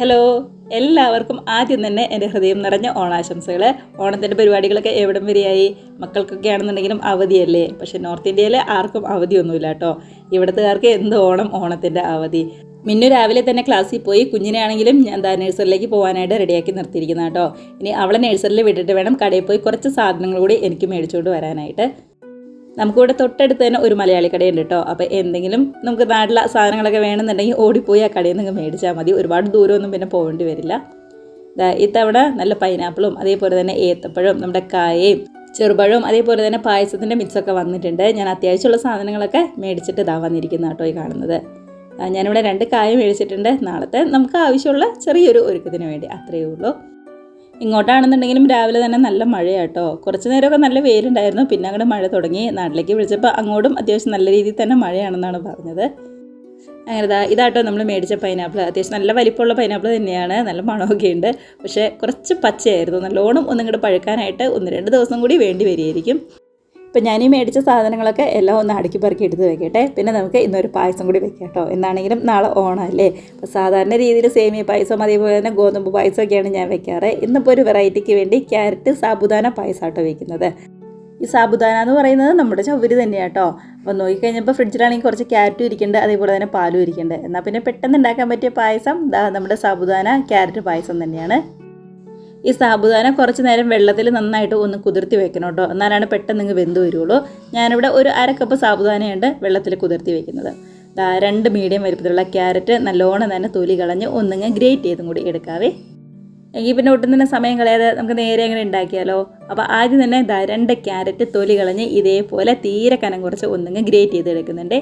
Hello, എല്ലാവർക്കും ആദ്യം തന്നെ എൻ്റെ ഹൃദയം നിറഞ്ഞ ഓണാശംസകൾ. ഓണത്തിൻ്റെ പരിപാടികളൊക്കെ എവിടം വരെയായി? മക്കൾക്കൊക്കെ ആണെന്നുണ്ടെങ്കിലും അവധിയല്ലേ. പക്ഷേ നോർത്ത് ഇന്ത്യയിൽ ആർക്കും അവധിയൊന്നുമില്ല കേട്ടോ. ഇവിടുത്തുകാർക്ക് എന്ത് ഓണം, ഓണത്തിൻ്റെ അവധി. മിന്നു രാവിലെ തന്നെ ക്ലാസ്സിൽ പോയി. കുഞ്ഞിനെ ആണെങ്കിലും ഞാൻ നഴ്സറിയിലേക്ക് പോകാനായിട്ട് റെഡിയാക്കി നിർത്തിയിരിക്കുന്ന കേട്ടോ. ഇനി അവളെ നഴ്സറിയിൽ വിട്ടിട്ട് വേണം കടയിൽ പോയി കുറച്ച് സാധനങ്ങൾ കൂടി എനിക്ക് മേടിച്ചുകൊണ്ട് വരാനായിട്ട്. നമുക്കിവിടെ തൊട്ടടുത്ത് തന്നെ ഒരു മലയാളി കടയുണ്ട് കേട്ടോ. അപ്പോൾ എന്തെങ്കിലും നമുക്ക് നാട്ടിലെ സാധനങ്ങളൊക്കെ വേണമെന്നുണ്ടെങ്കിൽ ഓടിപ്പോയി ആ കടയിൽ നിന്ന് മേടിച്ചാൽ മതി. ഒരുപാട് ദൂരമൊന്നും പിന്നെ പോകേണ്ടി വരില്ല. ഇത്തവണ നല്ല പൈനാപ്പിളും അതേപോലെ തന്നെ ഏത്തപ്പഴവും നമ്മുടെ കായയും ചെറുപഴവും അതേപോലെ തന്നെ പായസത്തിൻ്റെ മിക്സൊക്കെ വന്നിട്ടുണ്ട്. ഞാൻ അത്യാവശ്യമുള്ള സാധനങ്ങളൊക്കെ മേടിച്ചിട്ട് വന്നിരിക്കുന്ന കേട്ടോ ഈ കാണുന്നത്. ഞാനിവിടെ 2 കായ മേടിച്ചിട്ടുണ്ട്. നാളത്തെ നമുക്ക് ആവശ്യമുള്ള ചെറിയൊരു ഒരുക്കത്തിന് വേണ്ടി, അത്രയേ ഉള്ളൂ. ഇങ്ങോട്ടാണെന്നുണ്ടെങ്കിലും രാവിലെ തന്നെ നല്ല മഴയാട്ടോ. കുറച്ച് നേരമൊക്കെ നല്ല വെയിലുണ്ടായിരുന്നു, പിന്നെ അങ്ങോട്ട് മഴ തുടങ്ങി. നാട്ടിലേക്ക് വിളിച്ചപ്പോൾ അങ്ങോട്ടും അത്യാവശ്യം നല്ല രീതിയിൽ തന്നെ മഴയാണെന്നാണ് പറഞ്ഞത്. അങ്ങനെ ഇതാട്ടോ നമ്മൾ മേടിച്ച പൈനാപ്പിൾ. അത്യാവശ്യം നല്ല വലിപ്പമുള്ള പൈനാപ്പിൾ തന്നെയാണ്, നല്ല മണമൊക്കെ ഉണ്ട്. പക്ഷേ കുറച്ച് പച്ചയായിരുന്നു. നല്ലോണം ഒന്നിങ്ങോട്ട് പഴുക്കാനായിട്ട് 1-2 ദിവസം കൂടി വേണ്ടി വരികയായിരിക്കും. ഇപ്പം ഞാനീ മേടിച്ച സാധനങ്ങളൊക്കെ എല്ലാം ഒന്ന് അടുക്കി പറക്കി എടുത്ത് വെക്കട്ടെ. പിന്നെ നമുക്ക് ഇന്നൊരു പായസം കൂടി വെക്കാം കേട്ടോ. എന്നാണെങ്കിലും നാളെ ഓണമല്ലേ. അപ്പോൾ സാധാരണ രീതിയിൽ സേമിയ പായസം അതേപോലെ തന്നെ ഗോതമ്പ് പായസമൊക്കെയാണ് ഞാൻ വെക്കാറ്. ഇന്നിപ്പോൾ ഒരു വെറൈറ്റിക്ക് വേണ്ടി ക്യാരറ്റ് സാബുദാന പായസമാട്ടോ വെക്കുന്നത്. ഈ സാബുദാന എന്ന് പറയുന്നത് നമ്മുടെ ചവ്വരി തന്നെയാണ് കേട്ടോ. അപ്പോൾ നോക്കിക്കഴിഞ്ഞപ്പോൾ ഫ്രിഡ്ജിലാണെങ്കിൽ കുറച്ച് ക്യാരറ്റും ഇരിക്കുന്നുണ്ട്, അതേപോലെ തന്നെ പാലും ഇരിക്കുന്നുണ്ട്. എന്നാൽ പിന്നെ പെട്ടെന്ന് ഉണ്ടാക്കാൻ പറ്റിയ പായസം നമ്മുടെ സാബുദാന ക്യാരറ്റ് പായസം തന്നെയാണ്. ഈ സാബുദാന കുറച്ച് നേരം വെള്ളത്തിൽ നന്നായിട്ട് ഒന്ന് കുതിർത്തി വെക്കണം കേട്ടോ. എന്നാലാണ് പെട്ടെന്ന് ഇങ്ങ് വെന്ത് വരുള്ളൂ. ഞാനിവിടെ ഒരു 1/2 കപ്പ് സാബുദാനയുണ്ട് വെള്ളത്തിൽ കുതിർത്തി വെക്കുന്നത്. 2 മീഡിയം വലിപ്പത്തിലുള്ള ക്യാരറ്റ് നല്ലോണം തന്നെ തൊലി കളഞ്ഞ് ഒന്നിങ്ങ് ഗ്രേറ്റ് ചെയ്തും കൂടി എടുക്കാവേ. എങ്കിൽ പിന്നെ ഒട്ടും തന്നെ സമയം കളയാതെ നമുക്ക് നേരെ അങ്ങനെ ഉണ്ടാക്കിയാലോ. അപ്പോൾ ആദ്യം തന്നെ 2 ക്യാരറ്റ് തൊലി കളഞ്ഞ് ഇതേപോലെ തീരെ കനം കുറച്ച് ഒന്നിങ്ങ് ഗ്രേറ്റ് ചെയ്തെടുക്കുന്നുണ്ട്.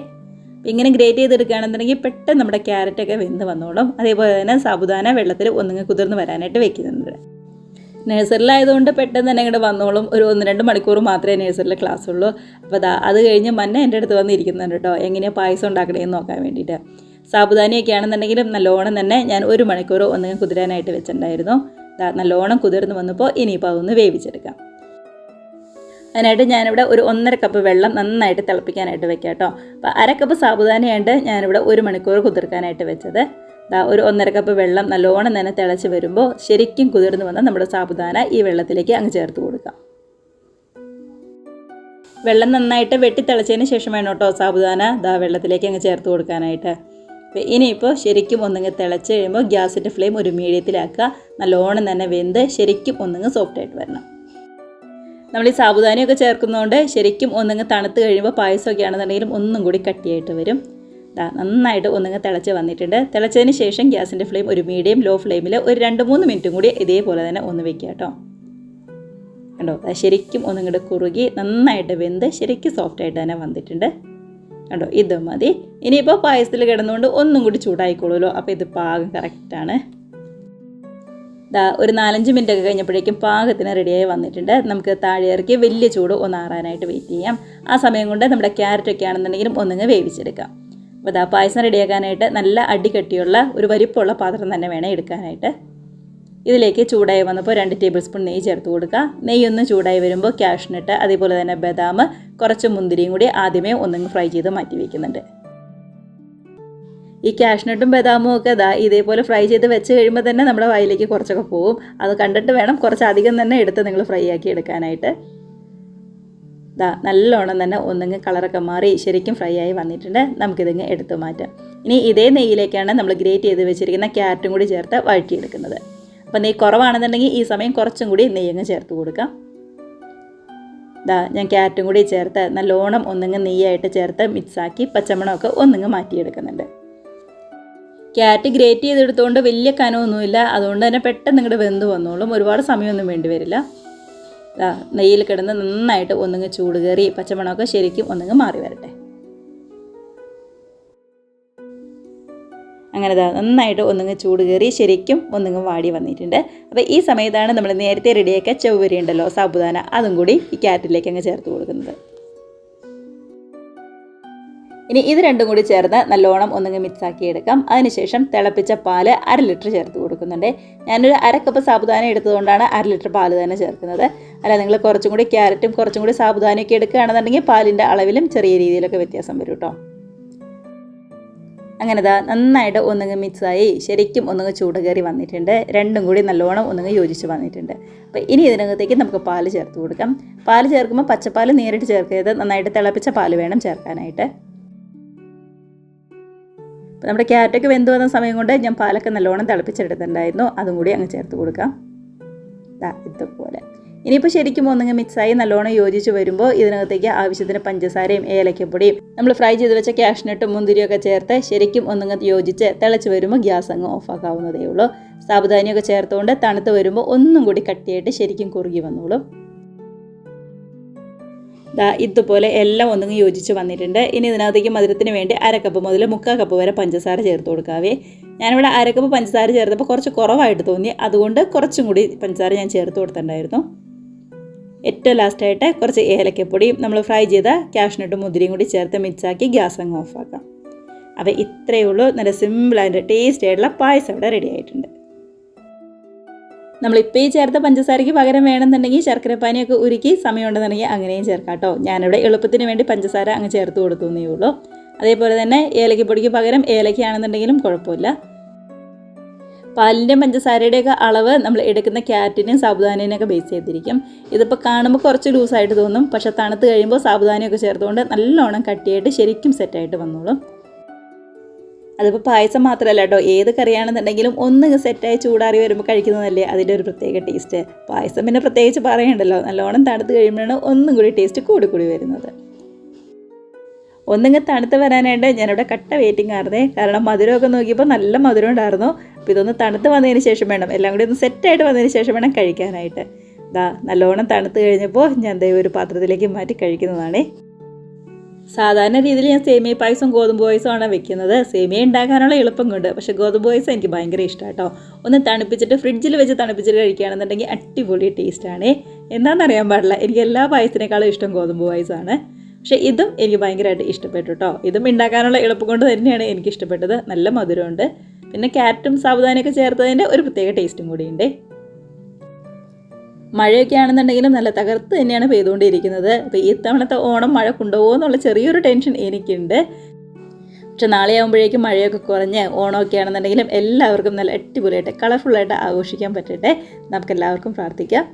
ഇങ്ങനെ ഗ്രേറ്റ് ചെയ്തെടുക്കുകയാണെന്നുണ്ടെങ്കിൽ പെട്ടെന്ന് നമ്മുടെ ക്യാരറ്റൊക്കെ വെന്ത് വന്നോളും. അതേപോലെ തന്നെ സാബുദാന വെള്ളത്തിൽ ഒന്നിങ്ങ് കുതിർന്ന് വരാനായിട്ട് വെക്കുന്നുണ്ട്. നഴ്സറിലായതുകൊണ്ട് പെട്ടെന്ന് തന്നെ ഇങ്ങോട്ട് വന്നോളും. ഒരു 1-2 മണിക്കൂർ മാത്രമേ നഴ്സറിയിൽ ക്ലാസ് ഉള്ളൂ. അപ്പോൾ അത് കഴിഞ്ഞ് മന്ന എൻ്റെ അടുത്ത് വന്നിരിക്കുന്നുണ്ട് കേട്ടോ, എങ്ങനെയാണ് പായസം ഉണ്ടാക്കണേന്ന് നോക്കാൻ വേണ്ടിയിട്ട്. സാബുദാനിയൊക്കെ ആണെന്നുണ്ടെങ്കിലും നല്ലോണം തന്നെ ഞാൻ 1 മണിക്കൂർ ഒന്നിങ്ങനെ കുതിരാനായിട്ട് വെച്ചിട്ടുണ്ടായിരുന്നു. നല്ലോണം കുതിർന്ന് വന്നപ്പോൾ ഇനിയിപ്പോൾ അതൊന്ന് വേവിച്ചെടുക്കാം. അതിനായിട്ട് ഞാനിവിടെ ഒരു 1.5 കപ്പ് വെള്ളം നന്നായിട്ട് തിളപ്പിക്കാനായിട്ട് വെക്കാം കേട്ടോ. അപ്പോൾ 1/2 കപ്പ് സാബുദാനയായിട്ട് ഞാനിവിടെ 1 മണിക്കൂർ കുതിർക്കാനായിട്ട് വെച്ചത്. ഒരു 1.5 കപ്പ് വെള്ളം നല്ലോണം തന്നെ തിളച്ച് വരുമ്പോൾ ശരിക്കും കുതിർന്ന് വന്ന നമ്മുടെ സാബുദാന ഈ വെള്ളത്തിലേക്ക് അങ്ങ് ചേർത്ത് കൊടുക്കാം. വെള്ളം നന്നായിട്ട് വെട്ടി തിളച്ചതിന് ശേഷം വേണം കേട്ടോ സാബുദാന വെള്ളത്തിലേക്ക് അങ്ങ് ചേർത്ത് കൊടുക്കാനായിട്ട്. ഇനിയിപ്പോൾ ശരിക്കും ഒന്നിങ്ങ് തിളച്ച് കഴിയുമ്പോൾ ഗ്യാസിൻ്റെ ഫ്ലെയിം ഒരു മീഡിയത്തിലാക്കുക. നല്ലോണം തന്നെ വെന്ത് ശരിക്കും ഒന്നിങ്ങ് സോഫ്റ്റായിട്ട് വരണം. നമ്മൾ ഈ സാബുദാനയൊക്കെ ചേർക്കുന്നതുകൊണ്ട് ശരിക്കും ഒന്നിങ്ങ് തണുത്ത് കഴിയുമ്പോൾ പായസമൊക്കെ ആണെന്നുണ്ടെങ്കിലും ഒന്നും കൂടി കട്ടിയായിട്ട് വരും. നന്നായിട്ട് ഒന്നിങ്ങ് തിളച്ച് വന്നിട്ടുണ്ട്. തിളച്ചതിന് ശേഷം ഗ്യാസിൻ്റെ ഫ്ലെയിം ഒരു മീഡിയം ലോ ഫ്ലെയിമിൽ ഒരു 2-3 മിനിറ്റും കൂടി ഇതേപോലെ തന്നെ ഒന്ന് വെക്കുക കേട്ടോ. കണ്ടോ, ശരിക്കും ഒന്നിങ്ങോട്ട് കുറുകി നന്നായിട്ട് വെന്ത് ശരിക്കും സോഫ്റ്റായിട്ട് തന്നെ വന്നിട്ടുണ്ട്. കണ്ടോ, ഇത് മതി. ഇനിയിപ്പോൾ പായസത്തിൽ കിടന്നുകൊണ്ട് ഒന്നും കൂടി ചൂടായിക്കോളുമല്ലോ. അപ്പോൾ ഇത് പാകം കറക്റ്റാണ്. ഒരു 4-5 മിനിറ്റ് ഒക്കെ കഴിഞ്ഞപ്പോഴേക്കും പാകത്തിന് റെഡിയായി വന്നിട്ടുണ്ട്. നമുക്ക് താഴെ ഇറക്കി വലിയ ചൂട് ഒന്ന് ആറാനായിട്ട് വെയിറ്റ് ചെയ്യാം. ആ സമയം കൊണ്ട് നമ്മുടെ ക്യാരറ്റൊക്കെ ആണെന്നുണ്ടെങ്കിലും ഒന്നിങ്ങ് വേവിച്ചെടുക്കാം. അപ്പോൾ പായസം റെഡിയാക്കാനായിട്ട് നല്ല അടികട്ടിയുള്ള ഒരു വലിപ്പമുള്ള പാത്രം തന്നെ വേണം എടുക്കാനായിട്ട്. ഇതിലേക്ക് ചൂടായി വന്നപ്പോൾ 2 ടേബിൾ സ്പൂൺ നെയ്യ് ചേർത്ത് കൊടുക്കുക. നെയ്യൊന്ന് ചൂടായി വരുമ്പോൾ കാഷ്നട്ട് അതേപോലെ തന്നെ ബദാം കുറച്ച് മുന്തിരിയും കൂടി ആദ്യമേ ഒന്നിങ്ങ് ഫ്രൈ ചെയ്ത് മാറ്റി വയ്ക്കുന്നുണ്ട്. ഈ കാഷ്നട്ടും ബദാമും ഒക്കെ ഇതേപോലെ ഫ്രൈ ചെയ്ത് വെച്ച് കഴിയുമ്പോൾ തന്നെ നമ്മുടെ വായിലേക്ക് കുറച്ചൊക്കെ പോകും. അത് കണ്ടിട്ട് വേണം കുറച്ചധികം തന്നെ എടുത്ത് നിങ്ങൾ ഫ്രൈ ആക്കി എടുക്കാനായിട്ട്. നല്ലോണം തന്നെ ഒന്നിങ്ങ് കളറൊക്കെ മാറി ശരിക്കും ഫ്രൈ ആയി വന്നിട്ടുണ്ട്. നമുക്കിതിങ്ങ് എടുത്തു മാറ്റാം. ഇനി ഇതേ നെയ്യിലേക്കാണ് നമ്മൾ ഗ്രേറ്റ് ചെയ്ത് വെച്ചിരിക്കുന്ന ക്യാരറ്റും കൂടി ചേർത്ത് വഴറ്റിയെടുക്കുന്നത്. അപ്പോൾ നെയ്യ് കുറവാണെന്നുണ്ടെങ്കിൽ ഈ സമയം കുറച്ചും കൂടി നെയ്യങ്ങ് ചേർത്ത് കൊടുക്കാം. ഞാൻ ക്യാരറ്റും കൂടി ചേർത്ത് നല്ലോണം ഒന്നിങ്ങ് നെയ്യായിട്ട് ചേർത്ത് മിക്സാക്കി പച്ചമണമൊക്കെ ഒന്നിങ്ങ് മാറ്റിയെടുക്കുന്നുണ്ട്. ക്യാരറ്റ് ഗ്രേറ്റ് ചെയ്തെടുത്തുകൊണ്ട് വലിയ കനമൊന്നുമില്ല, അതുകൊണ്ട് തന്നെ പെട്ടെന്ന് ഇങ്ങോട്ട് വെന്ത് വന്നോളും. ഒരുപാട് സമയമൊന്നും വേണ്ടി വരില്ല. നെയ്യിൽ കിടന്ന് നന്നായിട്ട് ഒന്നിങ്ങ് ചൂട് കയറി പച്ചമണമൊക്കെ ശരിക്കും ഒന്നിങ്ങ് മാറി വരട്ടെ. അങ്ങനെ നന്നായിട്ട് ഒന്നിങ്ങ് ചൂട് കയറി ശരിക്കും ഒന്നിങ്ങ് വാടി വന്നിട്ടുണ്ട്. അപ്പോൾ ഈ സമയത്താണ് നമ്മൾ നേരത്തെ റെഡിയാക്കിയ ചവ്വരി ഉണ്ടല്ലോ സാബുദാന, അതും കൂടി ഈ ക്യാരറ്റിലേക്ക് അങ്ങ് ചേർത്ത് കൊടുക്കുന്നത്. ഇനി ഇത് രണ്ടും കൂടി ചേർന്ന് നല്ലോണം ഒന്നിങ്ങ് മിക്സാക്കി എടുക്കാം. അതിനുശേഷം തിളപ്പിച്ച പാല് 1/2 ലിറ്റർ ചേർത്ത് കൊടുക്കുന്നുണ്ട്. ഞാനൊരു 1/2 കപ്പ് സാബുദാന എടുത്തതുകൊണ്ടാണ് 1/2 ലിറ്റർ പാല് തന്നെ ചേർക്കുന്നത്. അല്ല, നിങ്ങൾ കുറച്ചും കൂടി ക്യാരറ്റും കുറച്ചും കൂടി സാബുദാനയൊക്കെ എടുക്കുകയാണെന്നുണ്ടെങ്കിൽ പാലിൻ്റെ അളവിലും ചെറിയ രീതിയിലൊക്കെ വ്യത്യാസം വരും കേട്ടോ. അങ്ങനെ ഇതാ നന്നായിട്ട് ഒന്നുങ്ങ് മിക്സായി ശരിക്കും ഒന്നുങ്ങ് ചൂട് കയറി വന്നിട്ടുണ്ട്. രണ്ടും കൂടി നല്ലോണം ഒന്നുങ്ങ് യോജിച്ച് വന്നിട്ടുണ്ട്. അപ്പോൾ ഇനി ഇതിനകത്തേക്ക് നമുക്ക് പാല് ചേർത്ത് കൊടുക്കാം. പാല് ചേർക്കുമ്പോൾ പച്ചപ്പാൽ നേരിട്ട് ചേർക്കരുത്, നന്നായിട്ട് തിളപ്പിച്ച പാല് വേണം ചേർക്കാനായിട്ട്. അപ്പോൾ നമ്മുടെ ക്യാരറ്റൊക്കെ വെന്ത് വന്ന സമയം കൊണ്ട് ഞാൻ പാലൊക്കെ നല്ലോണം തിളപ്പിച്ചെടുത്തിട്ടുണ്ടായിരുന്നു. അതും കൂടി അങ്ങ് ചേർത്ത് കൊടുക്കാം. ഇതുപോലെ ഇനിയിപ്പോൾ ശരിക്കും ഒന്നുങ്ങ് മിക്സായി നല്ലോണം യോജിച്ച് വരുമ്പോൾ ഇതിനകത്തേക്ക് ആവശ്യത്തിന് പഞ്ചസാരയും ഏലക്കപ്പൊടിയും നമ്മൾ ഫ്രൈ ചെയ്ത് വെച്ച കാഷ്നട്ടും മുന്തിരിയൊക്കെ ചേർത്ത് ശരിക്കും ഒന്നുങ്ങ് യോജിച്ച് തിളച്ച് വരുമ്പോൾ ഗ്യാസ് അങ്ങ് ഓഫാക്കാവുന്നതേ ഉള്ളൂ. സാബുദാനിയൊക്കെ ചേർത്തുകൊണ്ട് തണുത്ത് വരുമ്പോൾ ഒന്നും കൂടി കട്ടിയായിട്ട് ശരിക്കും കുറുകി വന്നോളും. ഇതുപോലെ എല്ലാം ഒന്നുങ്ങ് യോജിച്ച് വന്നിട്ടുണ്ട്. ഇനി ഇതിനകത്തേക്ക് മധുരത്തിന് വേണ്ടി 1/2 കപ്പ് മുതൽ 3/4 കപ്പ് വരെ പഞ്ചസാര ചേർത്ത് കൊടുക്കാവേ. ഞാനിവിടെ 1/2 കപ്പ് പഞ്ചസാര ചേർത്തപ്പോൾ കുറച്ച് കുറവായിട്ട് തോന്നി, അതുകൊണ്ട് കുറച്ചും കൂടി പഞ്ചസാര ഞാൻ ചേർത്ത് കൊടുത്തിട്ടുണ്ടായിരുന്നു. ഏറ്റവും ലാസ്റ്റായിട്ട് കുറച്ച് ഏലക്കപ്പൊടിയും നമ്മൾ ഫ്രൈ ചെയ്ത കാഷ്നട്ടും മുന്തിരിയും കൂടി ചേർത്ത് മിക്സാക്കി ഗ്യാസ് അങ്ങ് ഓഫാക്കാം. അപ്പോൾ ഇത്രയേ ഉള്ളൂ. നല്ല സിമ്പിളായിട്ട് ടേസ്റ്റ് ആയിട്ടുള്ള പായസം ഇവിടെ റെഡി ആയിട്ടുണ്ട്. നമ്മളിപ്പോൾ ഈ ചേർത്ത പഞ്ചസാരയ്ക്ക് പകരം വേണമെന്നുണ്ടെങ്കിൽ ശർക്കരപ്പാനിയൊക്കെ ഉരുക്കി സമയമുണ്ടെന്നുണ്ടെങ്കിൽ അങ്ങനെയും ചേർക്കാം കേട്ടോ. ഞാനിവിടെ എളുപ്പത്തിന് വേണ്ടി പഞ്ചസാര അങ്ങ് ചേർത്ത് കൊടുത്തു എന്നേ ഉള്ളൂ. അതേപോലെ തന്നെ ഏലക്കപ്പൊടിക്ക് പകരം ഏലക്കയാണെന്നുണ്ടെങ്കിലും കുഴപ്പമില്ല. പാലിൻ്റെയും പഞ്ചസാരയുടെയൊക്കെ അളവ് നമ്മൾ എടുക്കുന്ന ക്യാരറ്റിനെയും സാബുദാനേനെയൊക്കെ ബേസ് ചെയ്തിരിക്കും. ഇതിപ്പോൾ കാണുമ്പോൾ കുറച്ച് ലൂസായിട്ട് തോന്നും, പക്ഷേ തണുത്ത് കഴിയുമ്പോൾ സാബുദാനയൊക്കെ ചേർത്തുകൊണ്ട് നല്ലോണം കട്ടിയായിട്ട് ശരിക്കും സെറ്റായിട്ട് വന്നോളും. അതിപ്പോൾ പായസം മാത്രമല്ല കേട്ടോ, ഏത് കറിയാണെന്നുണ്ടെങ്കിലും ഒന്ന് സെറ്റായി ചൂടാറി വരുമ്പോൾ കഴിക്കുന്നതല്ലേ അതിൻ്റെ ഒരു പ്രത്യേക ടേസ്റ്റ്. പായസം പിന്നെ പ്രത്യേകിച്ച് പറയണ്ടല്ലോ, നല്ലോണം തണുത്ത് കഴിയുമ്പോഴാണ് ഒന്നും കൂടി ടേസ്റ്റ് കൂടി വരുന്നത്. ഒന്നിങ്ങ് തണുത്ത് വരാനായിട്ട് ഞാനിവിടെ കട്ട വെയിറ്റിംഗ് ആയിരുന്നേ, കാരണം മധുരമൊക്കെ നോക്കിയപ്പോൾ നല്ല മധുരം ഉണ്ടായിരുന്നു. അപ്പോൾ ഇതൊന്ന് തണുത്ത് വന്നതിന് ശേഷം വേണം, എല്ലാം കൂടി ഒന്ന് സെറ്റായിട്ട് വന്നതിന് ശേഷം വേണം കഴിക്കാനായിട്ട്. നല്ലോണം തണുത്ത് കഴിഞ്ഞപ്പോൾ ഞാൻ ഒരു പാത്രത്തിലേക്ക് മാറ്റി കഴിക്കുന്നതാണേ. സാധാരണ രീതിയിൽ ഞാൻ സേമിയ പായസം ഗോതമ്പ് പായസമാണ് വെക്കുന്നത്. സേമിയ ഉണ്ടാക്കാനുള്ള എളുപ്പം കൊണ്ട്, പക്ഷേ ഗോതമ്പ് പായസം എനിക്ക് ഭയങ്കര ഇഷ്ടമാണ് കേട്ടോ. ഒന്ന് തണുപ്പിച്ചിട്ട് ഫ്രിഡ്ജിൽ വെച്ച് തണുപ്പിച്ചിട്ട് കഴിക്കുകയാണെന്നുണ്ടെങ്കിൽ അടിപൊളി ടേസ്റ്റാണ്. എന്താണെന്നറിയാൻ പാടില്ല, എനിക്ക് എല്ലാ പായസത്തിനേക്കാളും ഇഷ്ടം ഗോതമ്പ് പായസമാണ്. പക്ഷേ ഇതും എനിക്ക് ഭയങ്കരമായിട്ട് ഇഷ്ടപ്പെട്ടു കേട്ടോ. ഇതും ഉണ്ടാക്കാനുള്ള എളുപ്പം കൊണ്ട് തന്നെയാണ് എനിക്ക് ഇഷ്ടപ്പെട്ടത്. നല്ല മധുരമുണ്ട്, പിന്നെ ക്യാരറ്റും സാബുദാനയൊക്കെ ചേർത്തതിൻ്റെ ഒരു പ്രത്യേക ടേസ്റ്റും കൂടിയുണ്ട്. മഴയൊക്കെ ആണെന്നുണ്ടെങ്കിലും നല്ല തകർത്ത് തന്നെയാണ് പെയ്തുകൊണ്ടിരിക്കുന്നത്. അപ്പോൾ ഈ തവണത്തെ ഓണം മഴ കൊണ്ടുപോകുമോ എന്നുള്ള ചെറിയൊരു ടെൻഷൻ എനിക്കുണ്ട്. പക്ഷെ നാളെ ആകുമ്പോഴേക്കും മഴയൊക്കെ കുറഞ്ഞ് ഓണമൊക്കെ ആണെന്നുണ്ടെങ്കിലും എല്ലാവർക്കും നല്ല അടിപൊളിയായിട്ട് കളർഫുള്ളായിട്ട് ആഘോഷിക്കാൻ പറ്റട്ടെ, നമുക്കെല്ലാവർക്കും പ്രാർത്ഥിക്കാം.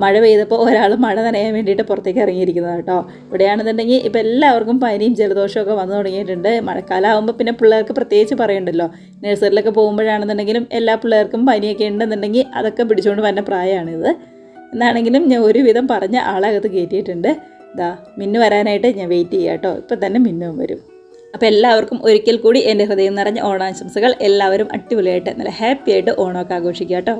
മഴ പെയ്തപ്പോൾ ഒരാൾ മഴ നനയാൻ വേണ്ടിയിട്ട് പുറത്തേക്ക് ഇറങ്ങിയിരിക്കുന്നത് കേട്ടോ. ഇവിടെയാണെന്നുണ്ടെങ്കിൽ ഇപ്പോൾ എല്ലാവർക്കും പനിയും ജലദോഷമൊക്കെ വന്നു തുടങ്ങിയിട്ടുണ്ട്. മഴക്കാലമാകുമ്പോൾ പിന്നെ പിള്ളേർക്ക് പ്രത്യേകിച്ച് പറയണ്ടല്ലോ. നഴ്സറിയിലൊക്കെ പോകുമ്പോഴാണെന്നുണ്ടെങ്കിലും എല്ലാ പിള്ളേർക്കും പനിയൊക്കെ ഉണ്ടെന്നുണ്ടെങ്കിൽ അതൊക്കെ പിടിച്ചുകൊണ്ട് വരുന്ന പ്രായമാണിത്. എന്നാണെങ്കിലും ഞാൻ ഒരുവിധം പറഞ്ഞ ആളകത്ത് കയറ്റിയിട്ടുണ്ട്. മിന്നു വരാനായിട്ട് ഞാൻ വെയിറ്റ് ചെയ്യാം കേട്ടോ. ഇപ്പം തന്നെ മിന്നും വരും. അപ്പോൾ എല്ലാവർക്കും ഒരിക്കൽ കൂടി എൻ്റെ ഹൃദയം നിറഞ്ഞ ഓണാശംസകൾ. എല്ലാവരും അടിപൊളിയായിട്ട് നല്ല ഹാപ്പി ആയിട്ട് ഓണമൊക്കെ ആഘോഷിക്കുക കേട്ടോ.